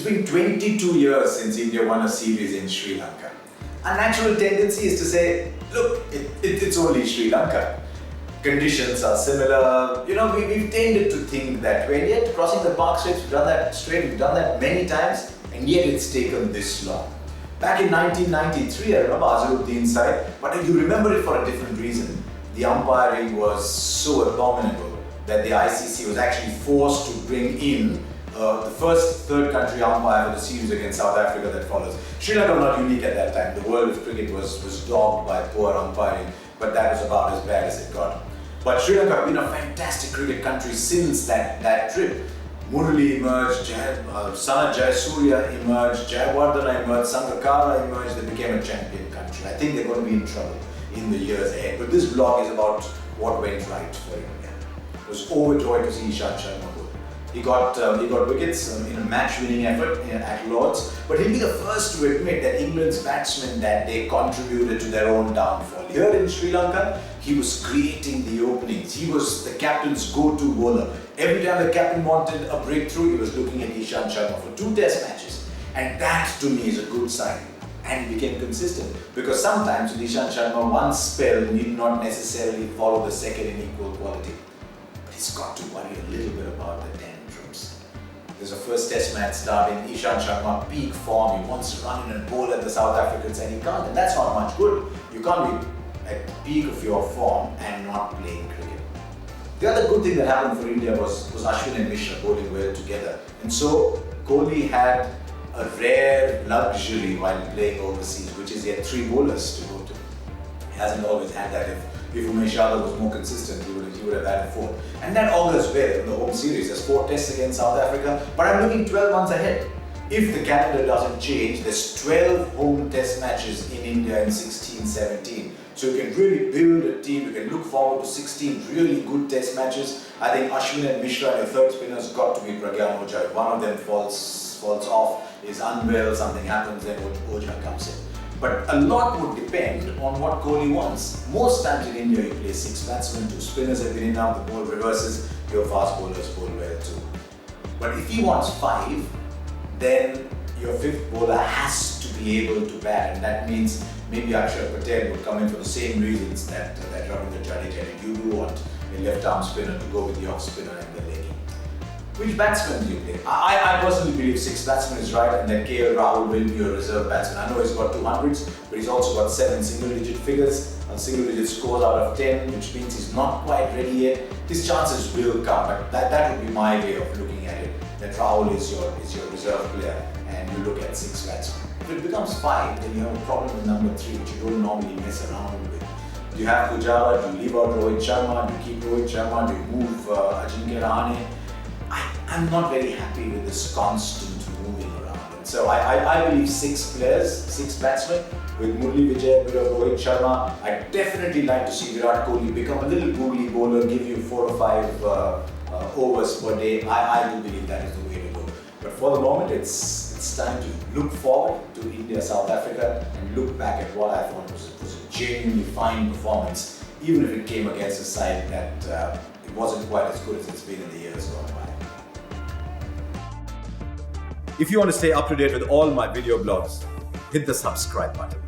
been 22 years since India won a series in Sri Lanka. Our natural tendency is to say, look, it's only Sri Lanka. Conditions are similar. We've tended to think that way. And yet, crossing the park straight, we've done that many times, and yet it's taken this long. Back in 1993, I remember Azharuddin's side, but you remember it for a different reason. The umpiring was so abominable that the ICC was actually forced to bring in the first third country umpire for the series against South Africa that follows. Sri Lanka was not unique at that time. The world of cricket was dogged by poor umpiring, but that was about as bad as it got. But Sri Lanka has been a fantastic cricket country since that trip. Murali emerged, Sanat Jayasuriya emerged, Jayawardena emerged, Sangakkara emerged, they became a champion country. I think they're going to be in trouble in the years ahead. But this vlog is about what went right for India. I was overjoyed to see Ishant Sharma go. He got wickets in a match-winning effort at Lord's, but he'll be the first to admit that England's batsmen that day contributed to their own downfall. Here in Sri Lanka, he was creating the openings. He was the captain's go-to bowler. Every time the captain wanted a breakthrough, he was looking at Ishant Sharma for 2 test matches. And that, to me, is a good sign. And he became consistent. Because sometimes with Ishant Sharma, one spell need not necessarily follow the second in equal quality. But he's got to worry a little bit about the tantrums. There's a first test match starting, Ishant Sharma, peak form. He wants to run in and bowl at the South Africans, and he can't. And that's not much good. You can't be at the peak of your form and not playing cricket. The other good thing that happened for India was Ashwin and Mishra bowling well together. And so Kohli had a rare luxury while playing overseas, which is he had 3 bowlers to go to. He hasn't always had that. If Umesh Yadav was more consistent, he would have had a 4. And that augurs well in the home series. There's 4 tests against South Africa, but I'm looking 12 months ahead. If the calendar doesn't change, there's 12 home test matches in India in 16-17. So you can really build a team, you can look forward to 16 really good test matches. I think Ashwin and Mishra and your third spinner's got to be Pragyan Ojha. If one of them falls off, is unwell, something happens, then Ojha comes in. But a lot would depend on what Kohli wants. Most times in India, you play 6 batsmen, 2 spinners have been enough, the ball reverses, your fast bowlers bowl well too. But if he wants 5, then your 5th bowler has to be able to bat, and that means maybe Akshay Patel would come in for the same reasons that Ravichandran Ashwin did. You do want a left-arm spinner to go with the off-spinner and the leggy. Which batsman do you play? I personally believe 6 batsmen is right, and that KL Rahul will be your reserve batsman. I know he's got 200s, but he's also got 7 single-digit figures, single-digit scores out of 10, which means he's not quite ready yet. His chances will come, but that would be my way of looking at it. That Rahul is your reserve player, and you look at 6 batsmen. If it becomes 5, then you have a problem with number 3, which you don't normally mess around with. Do you have Pujara? Do you leave out Rohit Sharma? Do you keep Rohit Sharma? Do you move Ajinkya Rahane? I'm not very happy with this constant moving around. And so I believe 6 players, 6 batsmen, with Murali Vijay, Rohit Sharma. I'd definitely like to see Virat Kohli become a little googly bowler, give you 4 or 5 overs per day. I do believe that is the way to go. But for the moment, it's time to look forward to India, South Africa, and look back at what I thought was a genuinely fine performance, even if it came against a side that it wasn't quite as good as it's been in the years gone by. If you want to stay up to date with all my video blogs, hit the subscribe button.